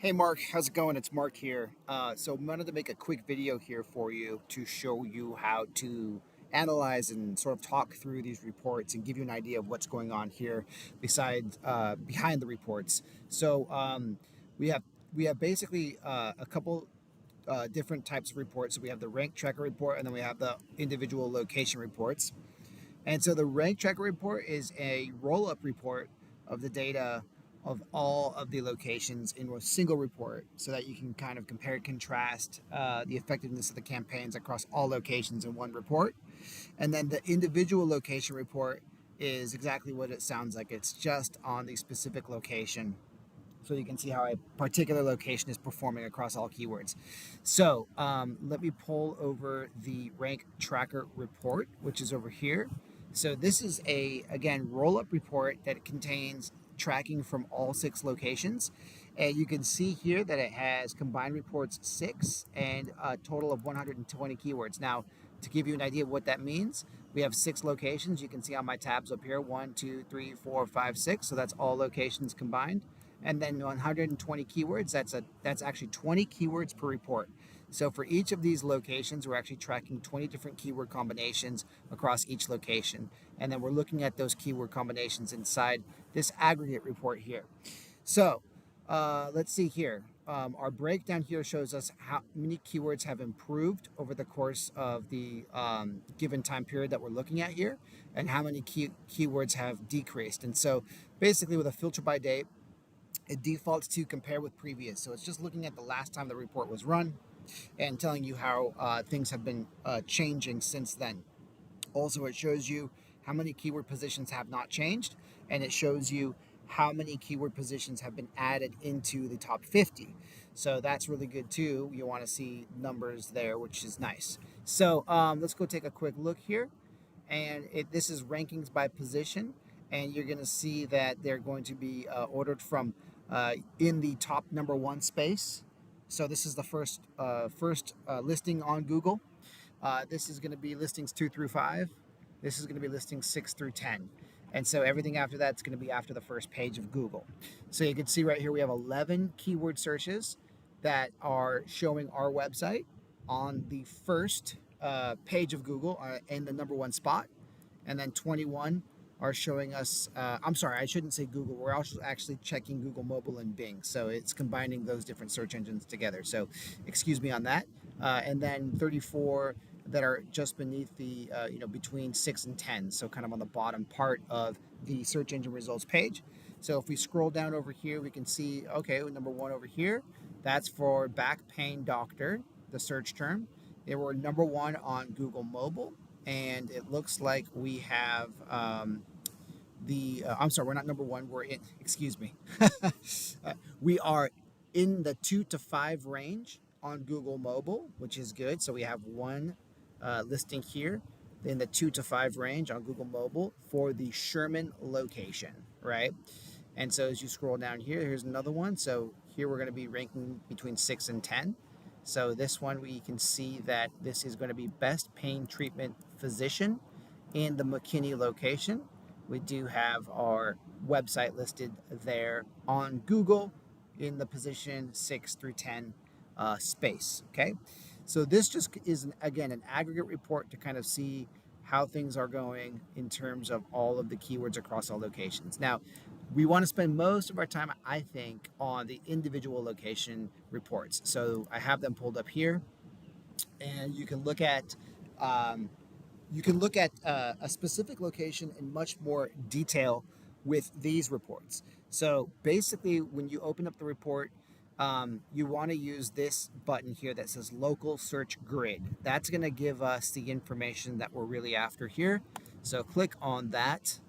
Hey Mark, how's it going? It's Mark here. So I wanted to make a quick video here for you to show you how to analyze and sort of talk through these reports and give you an idea of what's going on here besides behind the reports. So we have we have basically a couple different types of reports. So we have the rank tracker report and then we have the individual location reports. And so the rank tracker report is a roll-up report of the data of all of the locations in a single report so that you can kind of compare and contrast the effectiveness of the campaigns across all locations in one report. And then the individual location report is exactly what it sounds like. It's just on the specific location. So you can see how a particular location is performing across all keywords. So let me pull over the rank tracker report, which is over here. So this is again, roll-up report that contains tracking from all 6 locations. And you can see here that it has combined reports 6 and a total of 120 keywords. Now, to give you an idea of what that means, we have 6 locations. You can see on my tabs up here, 1, 2, 3, 4, 5, 6. So that's all locations combined. And then 120 keywords, that's actually 20 keywords per report. So for each of these locations, we're actually tracking 20 different keyword combinations across each location. And then we're looking at those keyword combinations inside this aggregate report here. So let's see here. Our breakdown here shows us how many keywords have improved over the course of the given time period that we're looking at here, and how many keywords have decreased. And so basically with a filter by date, it defaults to compare with previous. So it's just looking at the last time the report was run and telling you how things have been changing since then. Also, it shows you how many keyword positions have not changed, and it shows you how many keyword positions have been added into the top 50. So that's really good too. You want to see numbers there, which is nice. So let's go take a quick look here. And this is rankings by position. And you're going to see that they're going to be ordered from in the top number 1 space. So this is the first listing on Google. This is going to be listings 2 through 5. This is going to be listings 6 through 10. And so everything after that is going to be after the first page of Google. So you can see right here we have 11 keyword searches that are showing our website on the first page of Google in the number 1 spot. And then 21 are showing us, I'm sorry, I shouldn't say Google. We're also actually checking Google Mobile and Bing. So it's combining those different search engines together. So excuse me on that. And then 34 that are just beneath the, between 6 and 10. So kind of on the bottom part of the search engine results page. So if we scroll down over here, we can see, okay, number 1 over here, that's for back pain doctor, the search term. They were number 1 on Google Mobile. And it looks like we have I'm sorry, we're not number 1. We're in, excuse me. We are in the 2 to 5 range on Google Mobile, which is good. So we have one listing here in the 2 to 5 range on Google Mobile for the Sherman location, right? And so as you scroll down here, here's another one. So here we're going to be ranking between 6 and 10. So this one, we can see that this is going to be best pain treatment physician in the McKinney location. We do have our website listed there on Google in the position 6 through 10 space. Okay. So this just is, again, an aggregate report to kind of see how things are going in terms of all of the keywords across all locations. Now, we want to spend most of our time, I think, on the individual location reports. So I have them pulled up here, and you can look at a specific location in much more detail with these reports. So basically, when you open up the report, you want to use this button here that says local search grid. That's going to give us the information that we're really after here. So click on that.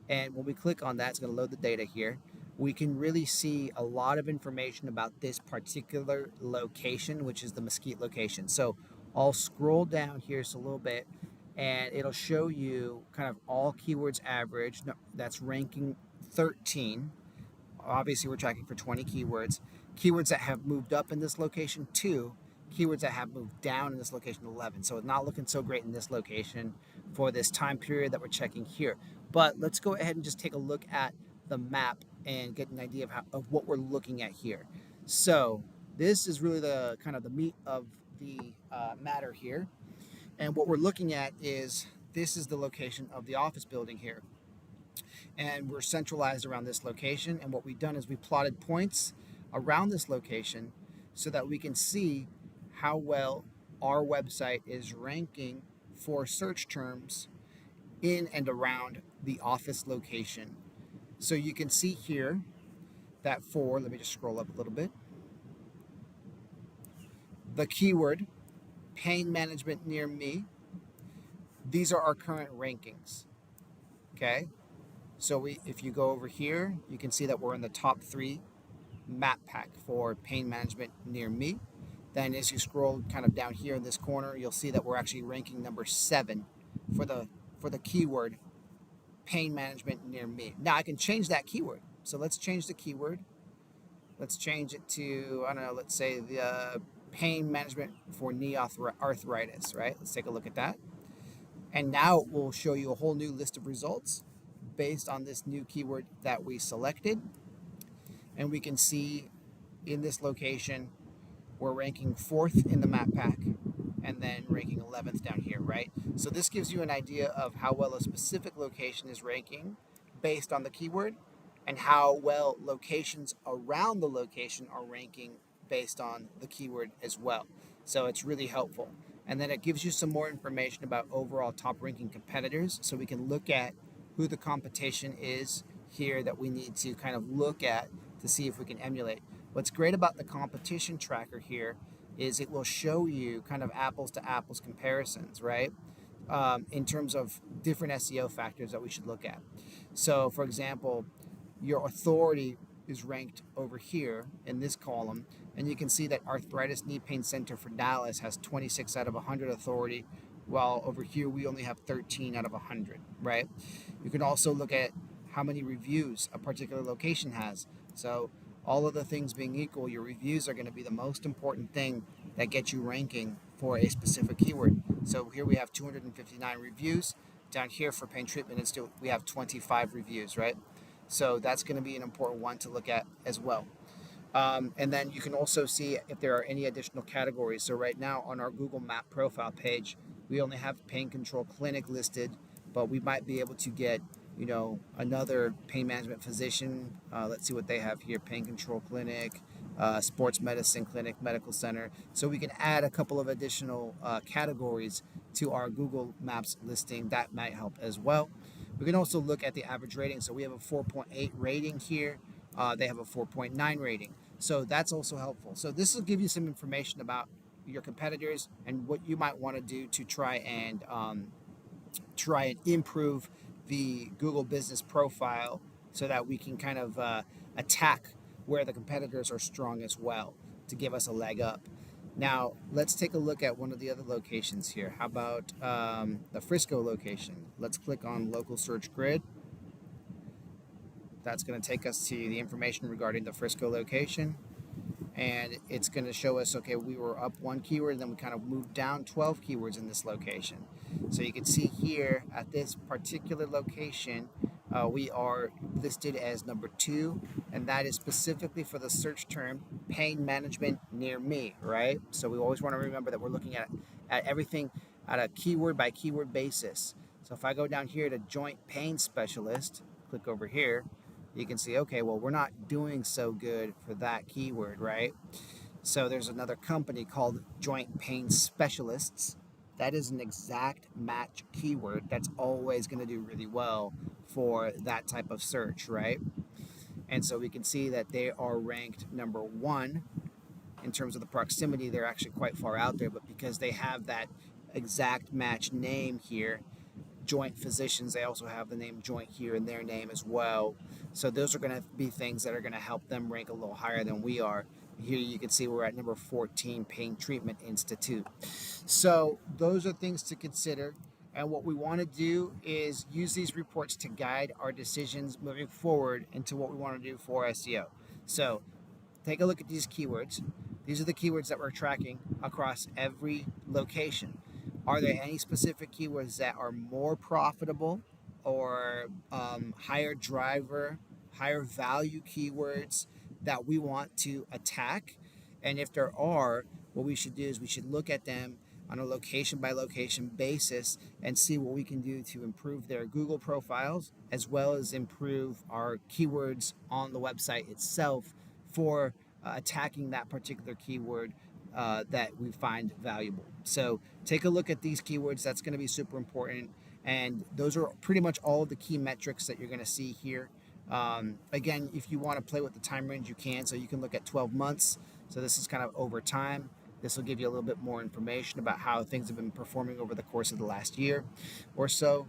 And when we click on that, it's going to load the data here. We can really see a lot of information about this particular location, which is the Mesquite location. So I'll scroll down here just a little bit, and it'll show you kind of all keywords average. That's ranking 13. Obviously, we're tracking for 20 keywords. Keywords that have moved up in this location, 2. Keywords that have moved down in this location, 11. So it's not looking so great in this location for this time period that we're checking here. But let's go ahead and just take a look at the map and get an idea of what we're looking at here. So this is really the kind of the meat of the matter here. And what we're looking at is this is the location of the office building here. And we're centralized around this location. And what we've done is we plotted points around this location so that we can see how well our website is ranking for search terms in and around the office location. So you can see here that for, let me just scroll up a little bit, the keyword pain management near me, these are our current rankings. Okay. So if you go over here, you can see that we're in the top 3 map pack for pain management near me. Then as you scroll kind of down here in this corner, you'll see that we're actually ranking number 7 for the keyword pain management near me. Now I can change that keyword. So let's change the keyword. Let's change it to, I don't know, let's say the pain management for knee arthritis, right? Let's take a look at that. And now it will show you a whole new list of results based on this new keyword that we selected. And we can see in this location, we're ranking 4th in the map pack and then ranking 11th down here, right? So this gives you an idea of how well a specific location is ranking based on the keyword and how well locations around the location are ranking based on the keyword as well. So it's really helpful. And then it gives you some more information about overall top ranking competitors so we can look at who the competition is here that we need to kind of look at to see if we can emulate. What's great about the competition tracker here is it will show you kind of apples to apples comparisons, right? In terms of different SEO factors that we should look at. So, for example, your authority is ranked over here in this column, and you can see that Arthritis Knee Pain Center for Dallas has 26 out of 100 authority, while over here we only have 13 out of 100, right? You can also look at how many reviews a particular location has. So all of the things being equal, your reviews are going to be the most important thing that gets you ranking for a specific keyword. So here we have 259 reviews. Down here for Pain Treatment Institute, we have 25 reviews, right? So that's going to be an important one to look at as well. And then you can also see if there are any additional categories. So right now on our Google Map profile page, we only have pain control clinic listed, but we might be able to get, another pain management physician. Let's see what they have here: pain control clinic, sports medicine clinic, medical center. So we can add a couple of additional categories to our Google Maps listing. That might help as well. We can also look at the average rating. So we have a 4.8 rating here. They have a 4.9 rating. So that's also helpful. So this will give you some information about your competitors and what you might want to do to try and improve the Google business profile so that we can kind of attack where the competitors are strong as well to give us a leg up. Now, let's take a look at one of the other locations here. How about the Frisco location? Let's click on Local Search Grid. That's going to take us to the information regarding the Frisco location. And it's going to show us, okay, we were up 1 keyword, and then we kind of moved down 12 keywords in this location. So you can see here at this particular location, we are listed as number 2, and that is specifically for the search term pain management near me, right? So we always want to remember that we're looking at everything at a keyword by keyword basis. So if I go down here to joint pain specialist, click over here, you can see, okay, well, we're not doing so good for that keyword, right? So there's another company called Joint Pain Specialists. That is an exact match keyword that's always going to do really well for that type of search, right? And so we can see that they are ranked number 1 in terms of the proximity. They're actually quite far out there, but because they have that exact match name here, Joint Physicians, they also have the name Joint here in their name as well. So those are going to be things that are going to help them rank a little higher than we are. Here you can see we're at number 14, Pain Treatment Institute. So those are things to consider. And what we want to do is use these reports to guide our decisions moving forward into what we want to do for SEO. So take a look at these keywords. These are the keywords that we're tracking across every location. Are there any specific keywords that are more profitable or higher driver, higher value keywords that we want to attack. And if there are, what we should do is we should look at them on a location by location basis and see what we can do to improve their Google profiles, as well as improve our keywords on the website itself for attacking that particular keyword that we find valuable. So take a look at these keywords. That's going to be super important. And those are pretty much all of the key metrics that you're going to see here. Again, if you want to play with the time range, you can. So you can look at 12 months. So this is kind of over time. This will give you a little bit more information about how things have been performing over the course of the last year or so.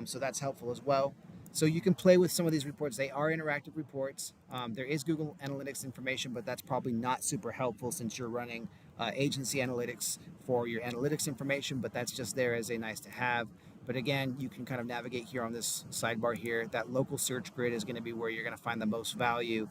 So that's helpful as well. So you can play with some of these reports. They are interactive reports. There is Google Analytics information, but that's probably not super helpful since you're running agency analytics for your analytics information, but that's just there as a nice to have. But again, you can kind of navigate here on this sidebar here. That local search grid is going to be where you're going to find the most value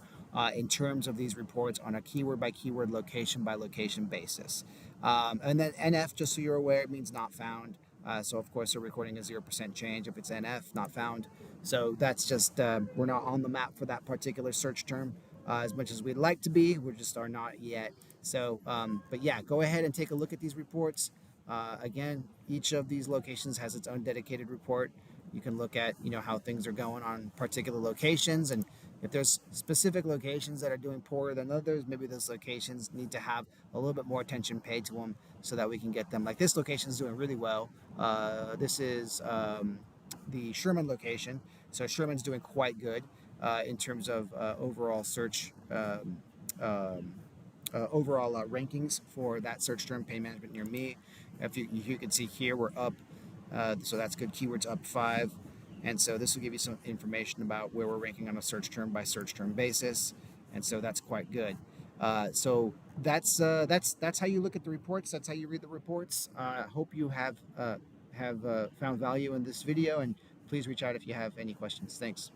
in terms of these reports on a keyword by keyword, location by location basis. And then NF, just so you're aware, it means not found. So of course, we're recording a 0% change if it's NF, not found. So that's just, we're not on the map for that particular search term as much as we'd like to be. We just are not yet. So, but yeah, go ahead and take a look at these reports. Again, each of these locations has its own dedicated report. You can look at, how things are going on particular locations, and if there's specific locations that are doing poorer than others, maybe those locations need to have a little bit more attention paid to them so that we can get them. Like this location is doing really well. This is the Sherman location. So Sherman's doing quite good in terms of overall search. Overall rankings for that search term, pain management near me. If you can see here, we're up, so that's good. Keywords up 5, and so this will give you some information about where we're ranking on a search term by search term basis, and so that's quite good. So that's how you look at the reports. That's how you read the reports. Hope you have found value in this video, and please reach out if you have any questions. Thanks.